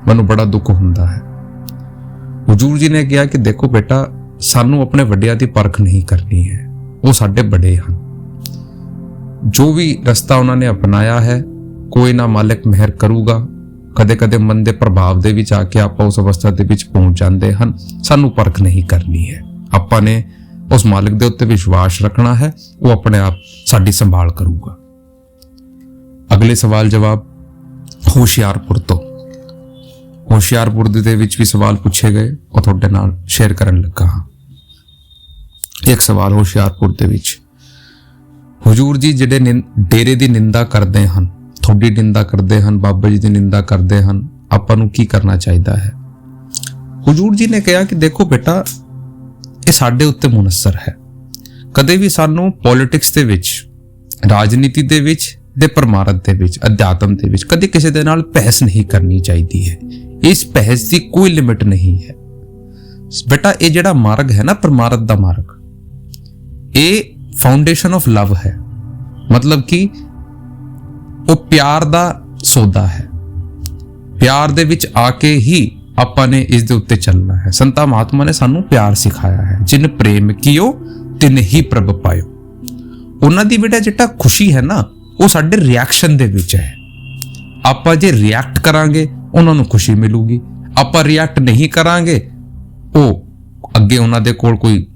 Speaker 1: ਮੈਨੂੰ ਬੜਾ ਦੁੱਖ ਹੁੰਦਾ ਹੈ। ਹਜ਼ੂਰ ਜੀ ਨੇ ਕਿਹਾ ਕਿ ਦੇਖੋ ਬੇਟਾ ਸਾਨੂੰ ਆਪਣੇ ਵੱਡਿਆਂ ਦੀ ਪਰਖ ਨਹੀਂ ਕਰਨੀ ਹੈ, ਉਹ ਸਾਡੇ ਬੜੇ ਹਨ। ਜੋ ਵੀ ਰਸਤਾ ਉਹਨਾਂ ਨੇ ਅਪਣਾਇਆ ਹੈ, ਕੋਈ ਨਾ ਮਾਲਕ ਮਿਹਰ ਕਰੂਗਾ। ਕਦੇ ਕਦੇ ਮਨ ਦੇ ਪ੍ਰਭਾਵ ਦੇ ਵਿੱਚ ਆ ਕੇ ਆਪਾਂ ਉਸ ਅਵਸਥਾ ਦੇ ਵਿੱਚ ਪਹੁੰਚ ਜਾਂਦੇ ਹਨ। ਸਾਨੂੰ ਪਰਖ ਨਹੀਂ ਕਰਨੀ ਹੈ। ਆਪਾਂ ਨੇ ਉਸ ਮਾਲਕ ਦੇ ਉੱਤੇ ਵਿਸ਼ਵਾਸ ਰੱਖਣਾ ਹੈ, ਉਹ ਆਪਣੇ ਆਪ ਸਾਡੀ ਸੰਭਾਲ ਕਰੂਗਾ। ਅਗਲੇ ਸਵਾਲ ਜਵਾਬ ਹੋਸ਼ਿਆਰਪੁਰ ਤੋਂ। ਹੋਸ਼ਿਆਰਪੁਰ ਦੇ ਵਿੱਚ ਵੀ ਸਵਾਲ ਪੁੱਛੇ ਗਏ, ਉਹ ਤੁਹਾਡੇ ਨਾਲ ਸ਼ੇਅਰ ਕਰਨ ਲੱਗਾ ਹਾਂ। ਇੱਕ ਸਵਾਲ ਹੋਸ਼ਿਆਰਪੁਰ ਦੇ ਵਿੱਚ, ਹਜ਼ੂਰ ਜੀ ਜਿਹੜੇ ਡੇਰੇ ਦੀ ਨਿੰਦਾ ਕਰਦੇ ਹਨ, ਤੁਹਾਡੀ ਨਿੰਦਾ ਕਰਦੇ ਹਨ, ਬਾਬਾ ਜੀ ਦੀ ਨਿੰਦਾ ਕਰਦੇ ਹਨ, ਆਪਾਂ ਨੂੰ ਕੀ ਕਰਨਾ ਚਾਹੀਦਾ ਹੈ? ਹਜ਼ੂਰ ਜੀ ਨੇ ਕਿਹਾ ਕਿ ਦੇਖੋ ਬੇਟਾ ਇਹ ਸਾਡੇ ਉੱਤੇ ਮੁਨੱਸਰ ਹੈ। ਕਦੇ ਵੀ ਸਾਨੂੰ ਪੋਲਿਟਿਕਸ ਦੇ ਵਿੱਚ, ਰਾਜਨੀਤੀ ਦੇ ਵਿੱਚ ਤੇ ਪਰਮਾਰਥ ਦੇ ਵਿੱਚ, ਅਧਿਆਤਮ ਦੇ ਵਿੱਚ ਕਦੇ ਕਿਸੇ ਦੇ ਨਾਲ ਬਹਿਸ ਨਹੀਂ ਕਰਨੀ ਚਾਹੀਦੀ ਹੈ। ਇਸ ਬਹਿਸ ਦੀ ਕੋਈ ਲਿਮਿਟ ਨਹੀਂ ਹੈ ਬੇਟਾ। ਇਹ ਜਿਹੜਾ ਮਾਰਗ ਹੈ ਨਾ, ਪਰਮਾਰਥ ਦਾ ਮਾਰਗ, ਇਹ ਫਾਊਂਡੇਸ਼ਨ ਆਫ ਲਵ ਹੈ। ਮਤਲਬ ਕਿ ਉਹ ਪਿਆਰ ਦਾ ਸੌਦਾ ਹੈ। ਪਿਆਰ ਦੇ ਵਿੱਚ ਆ ਕੇ ਹੀ ਆਪਾਂ ਨੇ ਇਸ ਦੇ ਉੱਤੇ ਚੱਲਣਾ ਹੈ। ਸੰਤਾ ਮਹਾਤਮਾ ਨੇ ਸਾਨੂੰ ਪਿਆਰ ਸਿਖਾਇਆ ਹੈ। ਜਿਨ ਪ੍ਰੇਮ ਕੀਓ ਤਿਨ ਹੀ ਪ੍ਰਭ ਪਾਇਓ। ਉਹਨਾਂ ਦੀ ਬੇਟਾ ਜਿਹੜਾ ਖੁਸ਼ੀ ਹੈ ਨਾ, ਉਹ ਸਾਡੇ ਰਿਐਕਸ਼ਨ ਦੇ ਵਿੱਚ ਹੈ। ਆਪਾਂ ਜੇ ਰਿਐਕਟ ਕਰਾਂਗੇ ਉਹਨਾਂ ਨੂੰ ਖੁਸ਼ੀ ਮਿਲੂਗੀ, ਆਪਾਂ ਰਿਐਕਟ ਨਹੀਂ ਕਰਾਂਗੇ ਉਹ ਅੱਗੇ ਉਹਨਾਂ ਦੇ ਕੋਲ ਕੋਈ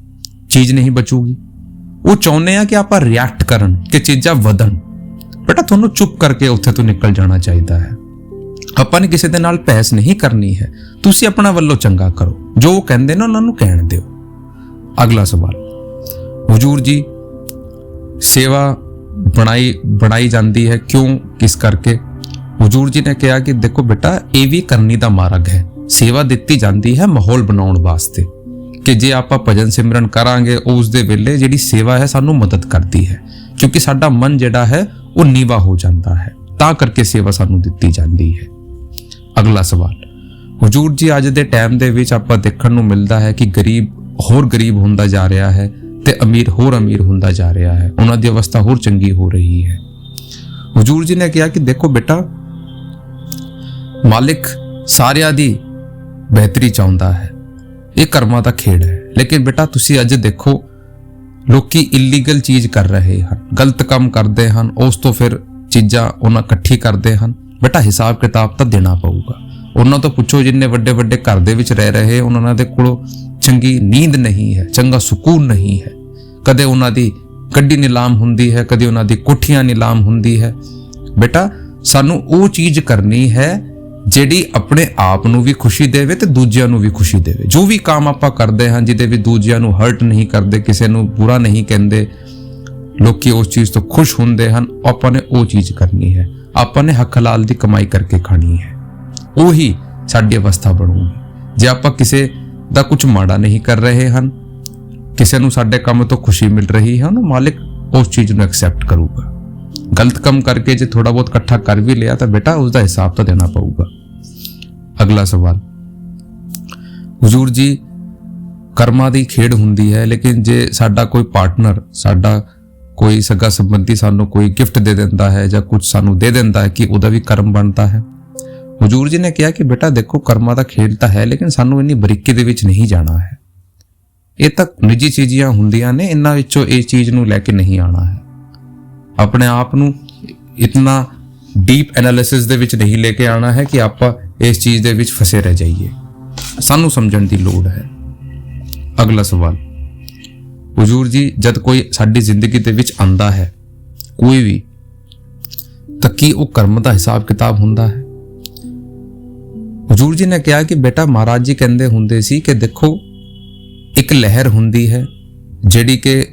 Speaker 1: ਚੀਜ਼ ਨਹੀਂ ਬਚੂਗੀ। ਉਹ ਚਾਹੁੰਦੇ ਆ ਕਿ ਆਪਾਂ ਰਿਐਕਟ ਕਰਨ, ਕਿ ਚੀਜ਼ਾਂ ਵਧਣ। ਬੇਟਾ ਤੁਹਾਨੂੰ ਚੁੱਪ ਕਰਕੇ ਉੱਥੇ ਤੋਂ ਨਿਕਲ ਜਾਣਾ ਚਾਹੀਦਾ ਹੈ। ਆਪਾਂ ਨੇ ਕਿਸੇ ਦੇ ਨਾਲ ਬਹਿਸ ਨਹੀਂ ਕਰਨੀ ਹੈ। ਤੁਸੀਂ ਆਪਣਾ ਵੱਲੋਂ ਚੰਗਾ ਕਰੋ, ਜੋ ਉਹ ਕਹਿੰਦੇ ਨੇ ਉਹਨਾਂ ਨੂੰ ਕਹਿਣ ਦਿਓ। ਅਗਲਾ ਸਵਾਲ, ਹਜ਼ੂਰ ਜੀ ਸੇਵਾ ਬਣਾਈ ਜਾਂਦੀ ਹੈ, ਕਿਉਂ, ਕਿਸ ਕਰਕੇ? ਹਜ਼ੂਰ ਜੀ ਨੇ ਕਿਹਾ ਕਿ ਦੇਖੋ ਬੇਟਾ ਇਹ ਵੀ ਕਰਨੀ ਦਾ ਮਾਰਗ ਹੈ। ਸੇਵਾ ਦਿੱਤੀ ਜਾਂਦੀ ਹੈ ਮਾਹੌਲ ਬਣਾਉਣ ਵਾਸਤੇ, ਕਿ ਜੇ ਆਪਾਂ ਭਜਨ ਸਿਮਰਨ ਕਰਾਂਗੇ ਉਸ ਦੇ ਵੇਲੇ ਜਿਹੜੀ ਸੇਵਾ ਹੈ ਸਾਨੂੰ ਮਦਦ ਕਰਦੀ ਹੈ, ਕਿਉਂਕਿ ਸਾਡਾ ਮਨ ਜਿਹੜਾ ਹੈ ਉਹ ਨੀਵਾ ਹੋ ਜਾਂਦਾ ਹੈ। ਤਾਂ ਕਰਕੇ ਸੇਵਾ ਸਾਨੂੰ ਦਿੱਤੀ ਜਾਂਦੀ ਹੈ। ਅਗਲਾ ਸਵਾਲ, ਹਜ਼ੂਰ ਜੀ ਅੱਜ ਦੇ ਟਾਈਮ ਦੇ ਵਿੱਚ ਆਪਾਂ ਦੇਖਣ ਨੂੰ ਮਿਲਦਾ ਹੈ ਕਿ ਗਰੀਬ ਹੋਰ ਗਰੀਬ ਹੁੰਦਾ ਜਾ ਰਿਹਾ ਹੈ ਤੇ ਅਮੀਰ ਹੋਰ ਅਮੀਰ ਹੁੰਦਾ ਜਾ ਰਿਹਾ ਹੈ। ਉਹਨਾਂ ਦੀ ਅਵਸਥਾ ਹੋਰ ਚੰਗੀ ਹੋ ਰਹੀ ਹੈ। ਹਜ਼ੂਰ ਜੀ ਨੇ ਕਿਹਾ ਕਿ ਦੇਖੋ ਬੇਟਾ ਮਾਲਿਕ ਸਾਰਿਆਂ ਦੀ ਬਿਹਤਰੀ ਚਾਹੁੰਦਾ ਹੈ, ਇਹ ਕਰਮਾਂ ਦਾ ਖੇਡ ਹੈ। ਲੇਕਿਨ ਬੇਟਾ ਤੁਸੀਂ ਅੱਜ ਦੇਖੋ ਲੋਕੀ ਇਲੀਗਲ ਚੀਜ਼ ਕਰ ਰਹੇ ਹਨ, ਗਲਤ ਕੰਮ ਕਰਦੇ ਹਨ, ਉਸ ਤੋਂ ਫਿਰ ਚੀਜ਼ਾਂ ਉਹਨਾਂ ਇਕੱਠੀ ਕਰਦੇ ਹਨ। ਬੇਟਾ ਹਿਸਾਬ ਕਿਤਾਬ ਤਾਂ ਦੇਣਾ ਪਊਗਾ। ਉਹਨਾਂ ਤੋਂ ਪੁੱਛੋ ਜਿੰਨੇ ਵੱਡੇ ਵੱਡੇ ਘਰ ਦੇ ਵਿੱਚ ਰਹਿ ਰਹੇ, ਉਹਨਾਂ ਦੇ ਕੋਲ ਚੰਗੀ ਨੀਂਦ ਨਹੀਂ ਹੈ, ਚੰਗਾ ਸਕੂਨ ਨਹੀਂ ਹੈ। ਕਦੇ ਉਹਨਾਂ ਦੀ ਗੱਡੀ ਨਿਲਾਮ ਹੁੰਦੀ ਹੈ, ਕਦੇ ਉਹਨਾਂ ਦੀ ਕੋਠੀਆਂ ਨਿਲਾਮ ਹੁੰਦੀ ਹੈ। ਬੇਟਾ ਸਾਨੂੰ ਉਹ ਚੀਜ਼ ਕਰਨੀ ਹੈ ਜਿਹੜੀ ਆਪਣੇ ਆਪ ਨੂੰ ਵੀ ਖੁਸ਼ੀ ਦੇਵੇ ਤੇ ਦੂਜਿਆਂ ਨੂੰ ਵੀ ਖੁਸ਼ੀ ਦੇਵੇ। ਜੋ ਵੀ ਕੰਮ ਆਪਾਂ ਕਰਦੇ ਹਾਂ ਜਿਹਦੇ ਵਿੱਚ ਦੂਜਿਆਂ ਨੂੰ ਹਰਟ ਨਹੀਂ ਕਰਦੇ, ਕਿਸੇ ਨੂੰ ਬੁਰਾ ਨਹੀਂ ਕਹਿੰਦੇ, ਲੋਕੀ ਉਸ ਚੀਜ਼ ਤੋਂ ਖੁਸ਼ ਹੁੰਦੇ ਹਨ, ਆਪਾਂ ਨੇ ਉਹ ਚੀਜ਼ ਕਰਨੀ ਹੈ। ਆਪਾਂ ਨੇ ਹੱਕ ਹਲਾਲ ਦੀ ਕਮਾਈ ਕਰਕੇ ਖਾਣੀ ਹੈ, ਉਹੀ ਸਾਡੀ ਅਵਸਥਾ ਬਣੂਗੀ। ਜੇ ਆਪਾਂ ਕਿਸੇ ਦਾ ਕੁਝ ਮਾੜਾ ਨਹੀਂ ਕਰ ਰਹੇ ਹਨ, ਕਿਸੇ ਨੂੰ ਸਾਡੇ ਕੰਮ ਤੋਂ ਖੁਸ਼ੀ ਮਿਲ ਰਹੀ ਹੈ, ਉਹਨੂੰ ਮਾਲਿਕ ਉਸ ਚੀਜ਼ ਨੂੰ ਐਕਸੈਪਟ ਕਰੂਗਾ। ਗਲਤ ਕੰਮ ਕਰਕੇ ਜੇ ਥੋੜਾ ਬਹੁਤ ਇਕੱਠਾ ਕਰ ਵੀ ਲਿਆ ਤਾਂ ਬੇਟਾ ਉਸ ਦਾ ਹਿਸਾਬ ਤਾਂ ਦੇਣਾ ਪਊਗਾ। ਅਗਲਾ ਸਵਾਲ, ਹਜ਼ੂਰ ਜੀ ਕਰਮਾਂ ਦੀ ਖੇਡ ਹੁੰਦੀ ਹੈ, ਲੇਕਿਨ ਜੇ ਸਾਡਾ ਕੋਈ ਪਾਰਟਨਰ, ਸਾਡਾ ਕੋਈ ਸਗਾ ਸੰਬੰਧੀ ਸਾਨੂੰ ਕੋਈ ਗਿਫਟ ਦੇ ਦਿੰਦਾ ਹੈ ਜਾਂ ਕੁਝ ਸਾਨੂੰ ਦੇ ਦਿੰਦਾ ਹੈ, ਕਿ ਉਹਦਾ ਵੀ ਕਰਮ ਬਣਦਾ ਹੈ? ਹਜ਼ੂਰ ਜੀ ਨੇ ਕਿਹਾ ਕਿ ਬੇਟਾ ਦੇਖੋ ਕਰਮਾਂ ਦਾ ਖੇਡ ਤਾਂ ਹੈ, ਲੇਕਿਨ ਸਾਨੂੰ ਇੰਨੀ ਬਰੀਕੀ ਦੇ ਵਿੱਚ ਨਹੀਂ ਜਾਣਾ ਹੈ। ਇਹ ਤਾਂ ਨਿੱਜੀ ਚੀਜ਼ਾਂ ਹੁੰਦੀਆਂ ਨੇ, ਇਹਨਾਂ ਵਿੱਚੋਂ ਇਹ ਚੀਜ਼ ਨੂੰ ਲੈ ਕੇ ਨਹੀਂ ਆਉਣਾ ਹੈ। ਆਪਣੇ ਆਪ ਨੂੰ ਇਤਨਾ ਡੀਪ ਐਨਾਲਿਸਿਸ ਦੇ ਵਿੱਚ ਨਹੀਂ ਲੈ ਕੇ ਆਉਣਾ ਹੈ ਕਿ ਆਪਾਂ ਇਸ ਚੀਜ਼ ਦੇ ਵਿੱਚ ਫਸੇ ਰਹਿ ਜਾਈਏ। ਸਾਨੂੰ ਸਮਝਣ ਦੀ ਲੋੜ ਹੈ। ਅਗਲਾ ਸਵਾਲ, ਹਜ਼ੂਰ ਜੀ ਜਦ ਕੋਈ ਸਾਡੀ ਜ਼ਿੰਦਗੀ ਦੇ ਵਿੱਚ ਆਂਦਾ ਹੈ ਕੋਈ ਵੀ, ਤਾਂ ਕੀ ਉਹ ਕਰਮ ਦਾ ਹਿਸਾਬ ਕਿਤਾਬ ਹੁੰਦਾ ਹੈ? ਹਜ਼ੂਰ ਜੀ ਨੇ ਕਿਹਾ ਕਿ ਬੇਟਾ ਮਹਾਰਾਜ ਜੀ ਕਹਿੰਦੇ ਹੁੰਦੇ ਸੀ ਕਿ ਦੇਖੋ ਇੱਕ ਲਹਿਰ ਹੁੰਦੀ ਹੈ ਜਿਹੜੀ ਕਿ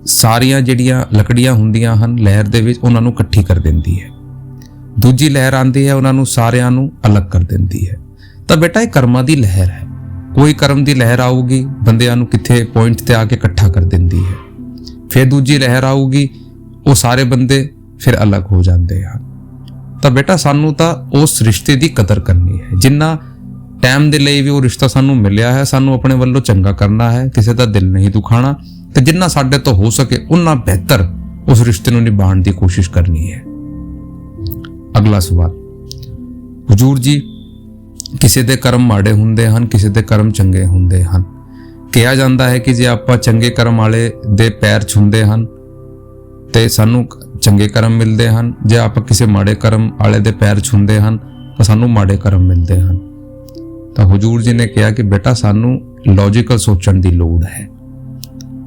Speaker 1: ਸਾਰੀਆਂ ਜਿਹੜੀਆਂ ਲੱਕੜੀਆਂ ਹੁੰਦੀਆਂ ਹਨ ਲਹਿਰ ਦੇ ਵਿੱਚ ਉਹਨਾਂ ਨੂੰ ਇਕੱਠੀ ਕਰ ਦਿੰਦੀ ਹੈ। ਦੂਜੀ ਲਹਿਰ ਆਉਂਦੀ ਹੈ ਉਹਨਾਂ ਨੂੰ ਸਾਰਿਆਂ ਨੂੰ ਅਲੱਗ ਕਰ ਦਿੰਦੀ ਹੈ। ਤਾਂ ਬੇਟਾ ਇਹ ਕਰਮਾਂ ਦੀ ਲਹਿਰ ਹੈ। ਕੋਈ ਕਰਮ ਦੀ ਲਹਿਰ ਆਊਗੀ ਬੰਦਿਆਂ ਨੂੰ ਕਿੱਥੇ ਪੁਆਇੰਟ ਤੇ ਆ ਕੇ ਇਕੱਠਾ ਕਰ ਦਿੰਦੀ ਹੈ। ਫਿਰ ਦੂਜੀ ਲਹਿਰ ਆਊਗੀ ਉਹ ਸਾਰੇ ਬੰਦੇ ਫਿਰ ਅਲੱਗ ਹੋ ਜਾਂਦੇ ਹਨ। ਤਾਂ ਬੇਟਾ ਸਾਨੂੰ ਤਾਂ ਉਸ ਰਿਸ਼ਤੇ ਦੀ ਕਦਰ ਕਰਨੀ ਹੈ। ਜਿੰਨਾ ਟਾਈਮ ਦੇ ਲਈ ਵੀ ਉਹ ਰਿਸ਼ਤਾ ਸਾਨੂੰ ਮਿਲਿਆ ਹੈ ਸਾਨੂੰ ਆਪਣੇ ਵੱਲੋਂ ਚੰਗਾ ਕਰਨਾ ਹੈ, ਕਿਸੇ ਦਾ ਦਿਲ ਨਹੀਂ ਦੁਖਾਣਾ ਤੇ ਜਿੰਨਾ ਸਾਡੇ ਤੋਂ ਹੋ ਸਕੇ ਉਨਾ ਬਿਹਤਰ ਉਸ ਰਿਸ਼ਤੇ ਨੂੰ ਨਿਭਾਉਣ ਦੀ ਕੋਸ਼ਿਸ਼ ਕਰਨੀ ਹੈ। ਅਗਲਾ ਸਵਾਲ, ਹੁਜੂਰ ਜੀ ਕਿਸੇ ਦੇ ਕਰਮ ਮਾੜੇ ਹੁੰਦੇ ਹਨ, ਕਿਸੇ ਦੇ ਕਰਮ ਚੰਗੇ ਹੁੰਦੇ ਹਨ। ਕਿਹਾ ਜਾਂਦਾ ਹੈ ਕਿ ਜੇ ਆਪਾਂ ਚੰਗੇ ਕਰਮ ਵਾਲੇ ਦੇ ਪੈਰ ਛੂੰਹਦੇ ਹਨ ਤੇ ਸਾਨੂੰ ਚੰਗੇ ਕਰਮ ਮਿਲਦੇ ਹਨ, ਜੇ ਆਪਾਂ ਕਿਸੇ ਮਾੜੇ ਕਰਮ ਵਾਲੇ ਦੇ ਪੈਰ ਛੂੰਹਦੇ ਹਨ ਤਾਂ ਸਾਨੂੰ ਮਾੜੇ ਕਰਮ ਮਿਲਦੇ ਹਨ। ਤਾਂ ਹੁਜੂਰ ਜੀ ਨੇ ਕਿਹਾ ਕਿ ਬੇਟਾ ਸਾਨੂੰ ਲੌਜੀਕਲ ਸੋਚਣ ਦੀ ਲੋੜ ਹੈ।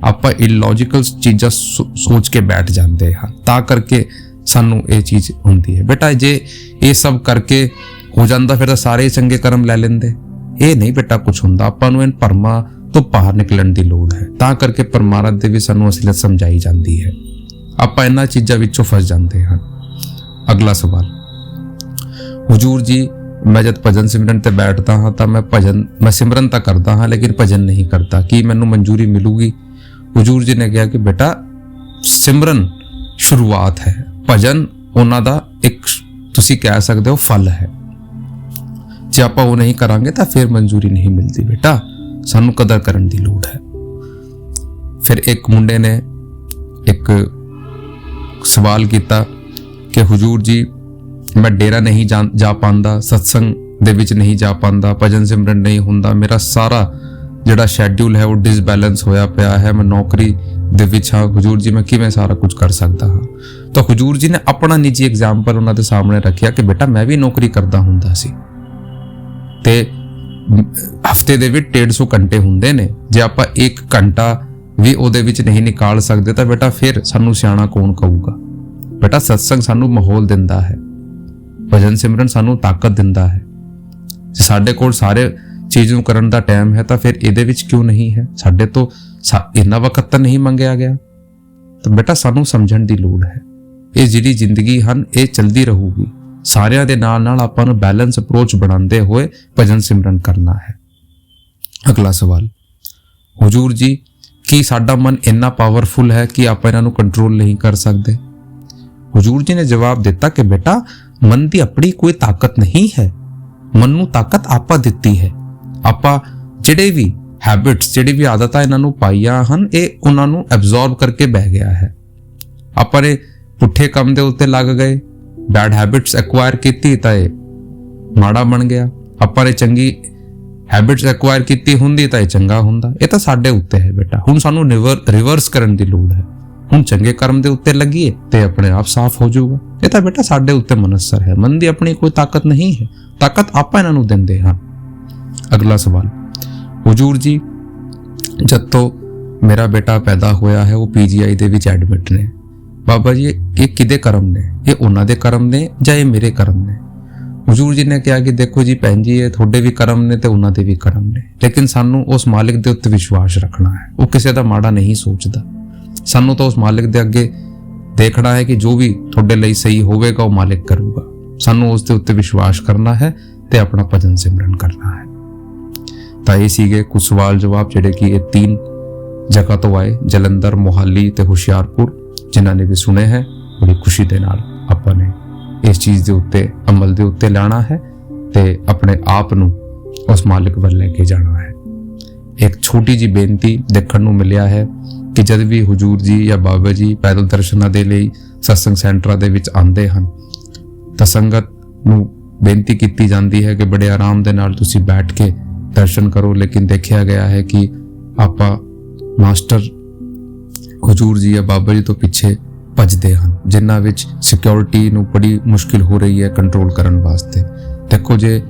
Speaker 1: ਆਪਾਂ ਇਲੌਜੀਕਲ ਚੀਜ਼ਾਂ ਸੋਚ ਕੇ ਬੈਠ ਜਾਂਦੇ ਹਾਂ ਤਾਂ ਕਰਕੇ ਸਾਨੂੰ ਇਹ ਚੀਜ਼ ਹੁੰਦੀ ਹੈ। ਬੇਟਾ ਜੇ ਇਹ ਸਭ ਕਰਕੇ ਹੋ ਜਾਂਦਾ ਫਿਰ ਤਾਂ ਸਾਰੇ ਚੰਗੇ ਕਰਮ ਲੈ ਲੈਂਦੇ। ਇਹ ਨਹੀਂ ਬੇਟਾ ਕੁਝ ਹੁੰਦਾ। ਆਪਾਂ ਨੂੰ ਇਹਨਾਂ ਭਰਮਾਂ ਤੋਂ ਬਾਹਰ ਨਿਕਲਣ ਦੀ ਲੋੜ ਹੈ। ਤਾਂ ਕਰਕੇ ਪਰਮਾਰਥ ਦੇ ਵੀ ਸਾਨੂੰ ਅਸਲੀਅਤ ਸਮਝਾਈ ਜਾਂਦੀ ਹੈ। ਆਪਾਂ ਇਹਨਾਂ ਚੀਜ਼ਾਂ ਵਿੱਚੋਂ ਫਸ ਜਾਂਦੇ ਹਾਂ। ਅਗਲਾ ਸਵਾਲ, ਹੁਜੂਰ ਜੀ ਮੈਂ ਜਦ ਭਜਨ ਸਿਮਰਨ ਤੇ ਬੈਠਦਾ ਹਾਂ ਤਾਂ ਮੈਂ ਸਿਮਰਨ ਤਾਂ ਕਰਦਾ ਹਾਂ ਲੇਕਿਨ ਭਜਨ ਨਹੀਂ ਕਰਦਾ, ਕੀ ਮੈਨੂੰ ਮਨਜ਼ੂਰੀ ਮਿਲੂਗੀ? ਹੁਜੂਰ ਜੀ ਨੇ ਕਿਹਾ ਕਿ ਬੇਟਾ ਸਿਮਰਨ ਸ਼ੁਰੂਆਤ ਹੈ, ਭਜਨ ਉਹਨਾਂ ਦਾ ਇੱਕ ਤੁਸੀਂ ਕਹਿ ਸਕਦੇ ਹੋ ਫਲ ਹੈ। ਜੇ ਆਪਾਂ ਉਹ ਨਹੀਂ ਕਰਾਂਗੇ ਤਾਂ ਫਿਰ ਮਨਜ਼ੂਰੀ ਨਹੀਂ ਮਿਲਦੀ। ਬੇਟਾ ਸਾਨੂੰ ਕਦਰ ਕਰਨ ਦੀ ਲੋੜ ਹੈ। ਫਿਰ ਇੱਕ ਮੁੰਡੇ ਨੇ ਇੱਕ ਸਵਾਲ ਕੀਤਾ ਕਿ ਹੁਜੂਰ ਜੀ ਮੈਂ ਡੇਰਾ ਨਹੀਂ ਜਾ ਪਾਉਂਦਾ, ਸਤਸੰਗ ਦੇ ਵਿੱਚ ਨਹੀਂ ਜਾ ਪਾਉਂਦਾ, ਭਜਨ ਸਿਮਰਨ ਨਹੀਂ ਹੁੰਦਾ, ਮੇਰਾ ਸਾਰਾ ਜਿਹੜਾ ਸ਼ੈਡਿਊਲ ਹੈ ਉਹ ਡਿਸਬੈਲੈਂਸ ਹੋਇਆ ਪਿਆ ਹੈ, ਮੈਂ ਨੌਕਰੀ ਦੇ ਵਿੱਚ ਹਾਂ, ਹੁਜੂਰ ਜੀ ਮੈਂ ਕਿਵੇਂ ਸਾਰਾ ਕੁਝ ਕਰ ਸਕਦਾ ਹਾਂ? ਤਾਂ ਹੁਜੂਰ ਜੀ ਨੇ ਆਪਣਾ ਨਿੱਜੀ ਐਗਜ਼ਾਮਪਲ ਉਹਨਾਂ ਦੇ ਸਾਹਮਣੇ ਰੱਖਿਆ ਕਿ ਬੇਟਾ ਮੈਂ ਵੀ ਨੌਕਰੀ ਕਰਦਾ ਹੁੰਦਾ ਸੀ ਤੇ ਹਫਤੇ ਦੇ ਵਿੱਚ 150 ਘੰਟੇ ਹੁੰਦੇ ਨੇ। ਜੇ ਆਪਾਂ 1 ਘੰਟਾ ਵੀ ਉਹਦੇ ਵਿੱਚ ਨਹੀਂ ਨਿਕਾਲ ਸਕਦੇ ਤਾਂ ਬੇਟਾ ਫਿਰ ਸਾਨੂੰ ਸਿਆਣਾ ਕੌਣ ਕਹੂਗਾ? ਬੇਟਾ ਸਤਸੰਗ ਸਾਨੂੰ ਮਾਹੌਲ ਦਿੰਦਾ ਹੈ, ਭਜਨ ਸਿਮਰਨ ਸਾਨੂੰ ਤਾਕਤ ਦਿੰਦਾ ਹੈ। ਜੇ ਸਾਡੇ ਕੋਲ ਸਾਰੇ ਚੀਜ਼ ਨੂੰ ਕਰਨ ਦਾ ਟਾਈਮ ਹੈ ਤਾਂ ਫਿਰ ਇਹਦੇ ਵਿੱਚ ਕਿਉਂ ਨਹੀਂ ਹੈ? ਸਾਡੇ ਤੋਂ ਇੰਨਾ ਵਕਤ ਤਾਂ ਨਹੀਂ ਮੰਗਿਆ ਗਿਆ। ਤਾਂ ਬੇਟਾ ਸਾਨੂੰ ਸਮਝਣ ਦੀ ਲੋੜ ਹੈ। ਇਹ ਜਿਹੜੀ ਜ਼ਿੰਦਗੀ ਹਨ ਇਹ ਚਲਦੀ ਰਹੂਗੀ। ਸਾਰਿਆਂ ਦੇ ਨਾਲ ਆਪਾਂ ਨੂੰ ਬੈਲੈਂਸ ਅਪਰੋਚ ਬਣਾਉਂਦੇ ਹੋਏ ਭਜਨ ਸਿਮਰਨ ਕਰਨਾ ਹੈ। ਅਗਲਾ ਸਵਾਲ, ਹੁਜੂਰ ਜੀ ਕੀ ਸਾਡਾ ਮਨ ਇੰਨਾ ਪਾਵਰਫੁਲ ਹੈ ਕਿ ਆਪਾਂ ਇਹਨਾਂ ਨੂੰ ਕੰਟਰੋਲ ਨਹੀਂ ਕਰ ਸਕਦੇ? ਹੁਜੂਰ ਜੀ ਨੇ ਜਵਾਬ ਦਿੱਤਾ ਕਿ ਬੇਟਾ ਮਨ ਦੀ ਆਪਣੀ ਕੋਈ ਤਾਕਤ ਨਹੀਂ ਹੈ, ਮਨ ਨੂੰ ਤਾਕਤ ਆਪਾਂ ਦਿੱਤੀ ਹੈ। ਆਪਾਂ ਜਿਹੜੇ ਵੀ ਹੈਬਿਟਸ ਜਿਹੜੀ ਵੀ ਆਦਤਾਂ ਇਹਨਾਂ ਨੂੰ ਪਾਈਆਂ ਹਨ ਇਹ ਉਹਨਾਂ ਨੂੰ ਐਬਜ਼ੌਰਬ ਕਰਕੇ ਬਹਿ ਗਿਆ ਹੈ। ਆਪਾਂ ਨੇ ਪੁੱਠੇ ਕੰਮ ਦੇ ਉੱਤੇ ਲੱਗ ਗਏ, ਬੈਡ ਹੈਬਿਟਸ ਐਕਵਾਇਰ ਕੀਤੀ ਤਾਂ ਇਹ ਮਾੜਾ ਬਣ ਗਿਆ। ਆਪਾਂ ਨੇ ਚੰਗੀ ਹੈਬਿਟਸ ਐਕਵਾਇਰ ਕੀਤੀ ਹੁੰਦੀ ਤਾਂ ਇਹ ਚੰਗਾ ਹੁੰਦਾ। ਇਹ ਤਾਂ ਸਾਡੇ ਉੱਤੇ ਹੈ ਬੇਟਾ। ਹੁਣ ਸਾਨੂੰ ਰਿਵਰਸ ਕਰਨ ਦੀ ਲੋੜ ਹੈ। ਹੁਣ ਚੰਗੇ ਕਰਮ ਦੇ ਉੱਤੇ ਲੱਗੀਏ ਤੇ ਆਪਣੇ ਆਪ ਸਾਫ਼ ਹੋ ਜਾਊਗਾ। ਇਹ ਤਾਂ ਬੇਟਾ ਸਾਡੇ ਉੱਤੇ ਮਨਸਰ ਹੈ। ਮਨ ਦੀ ਆਪਣੀ ਕੋਈ ਤਾਕਤ ਨਹੀਂ ਹੈ, ਤਾਕਤ ਆਪਾਂ ਇਹਨਾਂ ਨੂੰ ਦਿੰਦੇ ਹਾਂ। ਅਗਲਾ ਸਵਾਲ, ਹੁਜੂਰ ਜੀ ਜਦ ਤੋਂ ਮੇਰਾ ਬੇਟਾ ਪੈਦਾ ਹੋਇਆ ਹੈ ਉਹ PGI ਦੇ ਵਿੱਚ ਐਡਮਿਟ ਨੇ। ਬਾਬਾ ਜੀ ਇਹ ਕਿਹਦੇ ਕਰਮ ਨੇ? ਇਹ ਉਹਨਾਂ ਦੇ ਕਰਮ ਨੇ ਜਾਂ ਇਹ ਮੇਰੇ ਕਰਮ ਨੇ? ਹੁਜੂਰ ਜੀ ਨੇ ਕਿਹਾ ਕਿ ਦੇਖੋ ਜੀ ਭੈਣ ਜੀ ਇਹ ਤੁਹਾਡੇ ਵੀ ਕਰਮ ਨੇ ਤੇ ਉਹਨਾਂ ਦੇ ਵੀ ਕਰਮ ਨੇ, ਲੇਕਿਨ ਸਾਨੂੰ ਉਸ ਮਾਲਿਕ ਦੇ ਉੱਤੇ ਵਿਸ਼ਵਾਸ ਰੱਖਣਾ ਹੈ। ਉਹ ਕਿਸੇ ਦਾ ਮਾੜਾ ਨਹੀਂ ਸੋਚਦਾ। ਸਾਨੂੰ ਤਾਂ ਉਸ ਮਾਲਿਕ ਦੇ ਅੱਗੇ ਦੇਖਣਾ ਹੈ ਕਿ ਜੋ ਵੀ ਤੁਹਾਡੇ ਲਈ ਸਹੀ ਹੋਵੇਗਾ ਉਹ ਮਾਲਿਕ ਕਰੂਗਾ। ਸਾਨੂੰ ਉਸ ਦੇ ਉੱਤੇ ਵਿਸ਼ਵਾਸ ਕਰਨਾ ਹੈ ਤੇ ਆਪਣਾ ਭਜਨ ਸਿਮਰਨ ਕਰਨਾ ਹੈ। ਤਾਂ ਇਹ ਸੀਗੇ ਕੁਝ ਸਵਾਲ ਜਵਾਬ ਜਿਹੜੇ ਕਿ ਇਹ 3 ਜਗ੍ਹਾ ਤੋਂ ਆਏ, ਜਲੰਧਰ, ਮੋਹਾਲੀ ਤੇ ਹੁਸ਼ਿਆਰਪੁਰ। ਜਿਨ੍ਹਾਂ ਨੇ ਵੀ ਸੁਣੇ ਹੈ ਬੜੀ ਖੁਸ਼ੀ ਦੇ ਨਾਲ ਆਪਾਂ ਨੇ ਇਸ ਚੀਜ਼ ਦੇ ਉੱਤੇ ਅਮਲ ਦੇ ਉੱਤੇ ਲਾਣਾ ਹੈ ਤੇ ਆਪਣੇ ਆਪ ਨੂੰ ਉਸ ਮਾਲਿਕ ਵੱਲ ਲੈ ਕੇ ਜਾਣਾ ਹੈ। ਇੱਕ ਛੋਟੀ ਜੀ ਬੇਨਤੀ ਦੇਖਣ ਨੂੰ ਮਿਲਿਆ ਹੈ ਕਿ ਜਦ ਵੀ ਹੁਜੂਰ ਜੀ ਜਾਂ ਬਾਬਾ ਜੀ ਪੈਦਲ ਦਰਸ਼ਨਾਂ ਦੇ ਲਈ ਸਤਸੰਗ ਸੈਂਟਰਾਂ ਦੇ ਵਿੱਚ ਆਉਂਦੇ ਹਨ ਤਾਂ ਸੰਗਤ ਨੂੰ ਬੇਨਤੀ ਕੀਤੀ ਜਾਂਦੀ ਹੈ ਕਿ ਬੜੇ ਆਰਾਮ ਦੇ ਨਾਲ ਤੁਸੀਂ ਬੈਠ ਕੇ ਦਰਸ਼ਨ ਕਰੋ, ਲੇਕਿਨ ਦੇਖਿਆ ਗਿਆ ਹੈ ਕਿ ਆਪਾਂ ਮਾਸਟਰ ਹੁਜੂਰ ਜੀ ਜਾਂ ਬਾਬਾ ਜੀ ਤੋਂ ਪਿੱਛੇ ਭੱਜਦੇ ਹਨ, ਜਿਨ੍ਹਾਂ ਵਿੱਚ ਸਿਕਿਉਰਿਟੀ ਨੂੰ ਬੜੀ ਮੁਸ਼ਕਿਲ ਹੋ ਰਹੀ ਹੈ ਕੰਟਰੋਲ ਕਰਨ ਵਾਸਤੇ। ਦੇਖੋ ਜੇ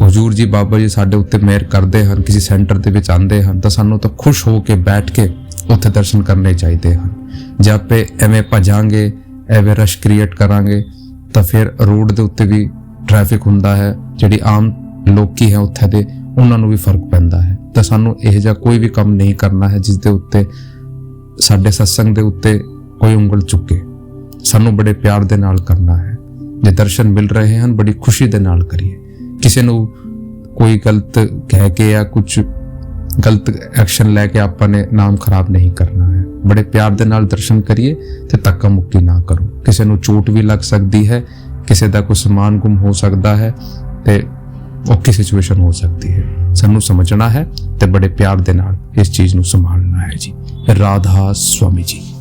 Speaker 1: ਹੁਜੂਰ ਜੀ ਬਾਬਾ ਜੀ ਸਾਡੇ ਉੱਤੇ ਮਿਹਰ ਕਰਦੇ ਹਨ, ਕਿਸੇ ਸੈਂਟਰ ਦੇ ਵਿੱਚ ਆਉਂਦੇ ਹਨ ਤਾਂ ਸਾਨੂੰ ਤਾਂ ਖੁਸ਼ ਹੋ ਕੇ ਬੈਠ ਕੇ ਉੱਥੇ ਦਰਸ਼ਨ ਕਰਨੇ ਚਾਹੀਦੇ ਹਨ। ਜੇ ਆਪੇ ਐਵੇਂ ਭਜਾਂਗੇ, ਐਵੇਂ ਰਸ਼ ਕ੍ਰੀਏਟ ਕਰਾਂਗੇ ਤਾਂ ਫਿਰ ਰੋਡ ਦੇ ਉੱਤੇ ਵੀ ਟ੍ਰੈਫਿਕ ਹੁੰਦਾ ਹੈ, ਜਿਹੜੀ ਆਮ ਲੋਕੀ ਹੈ ਉੱਥੇ ਦੇ ਉਹਨਾਂ ਨੂੰ ਵੀ ਫਰਕ ਪੈਂਦਾ ਹੈ। ਤਾਂ ਸਾਨੂੰ ਇਹ ਜਿਹਾ ਕੋਈ ਵੀ ਕੰਮ ਨਹੀਂ ਕਰਨਾ ਹੈ ਜਿਸ ਦੇ ਉੱਤੇ ਸਾਡੇ ਸਤਸੰਗ ਦੇ ਉੱਤੇ ਕੋਈ ਉਂਗਲ ਚੁੱਕੇ, ਸਾਨੂੰ ਬੜੇ ਪਿਆਰ ਦੇ ਨਾਲ ਕਰਨਾ ਹੈ। ਜੇ ਦਰਸ਼ਨ ਮਿਲ ਰਹੇ ਹਨ ਬੜੀ ਖੁਸ਼ੀ ਦੇ ਨਾਲ ਕਰੀਏ। ਕਿਸੇ ਨੂੰ ਕੋਈ ਗਲਤ ਕਹਿ ਕੇ ਜਾਂ ਕੁਝ ਗਲਤ ਐਕਸ਼ਨ ਲੈ ਕੇ ਆਪਾਂ ਨੇ ਨਾਮ ਖਰਾਬ ਨਹੀਂ ਕਰਨਾ ਹੈ। ਬੜੇ ਪਿਆਰ ਦੇ ਨਾਲ ਦਰਸ਼ਨ ਕਰੀਏ ਤੇ ਧੱਕਾ ਮੁੱਕੀ ਨਾ ਕਰੋ। ਕਿਸੇ ਨੂੰ ਚੋਟ ਵੀ ਲੱਗ ਸਕਦੀ ਹੈ, ਕਿਸੇ ਦਾ ਕੋਈ ਸਮਾਨ ਗੁੰਮ ਹੋ ਸਕਦਾ ਹੈ ਤੇ ਔਖੀ ਸਿਚੁਏਸ਼ਨ ਹੋ ਸਕਦੀ ਹੈ। ਸਾਨੂੰ ਸਮਝਣਾ ਹੈ ਤੇ ਬੜੇ ਪਿਆਰ ਦੇ ਨਾਲ ਇਸ ਚੀਜ਼ ਨੂੰ ਸੰਭਾਲਣਾ ਹੈ ਜੀ। ਰਾਧਾ स्वामी जी।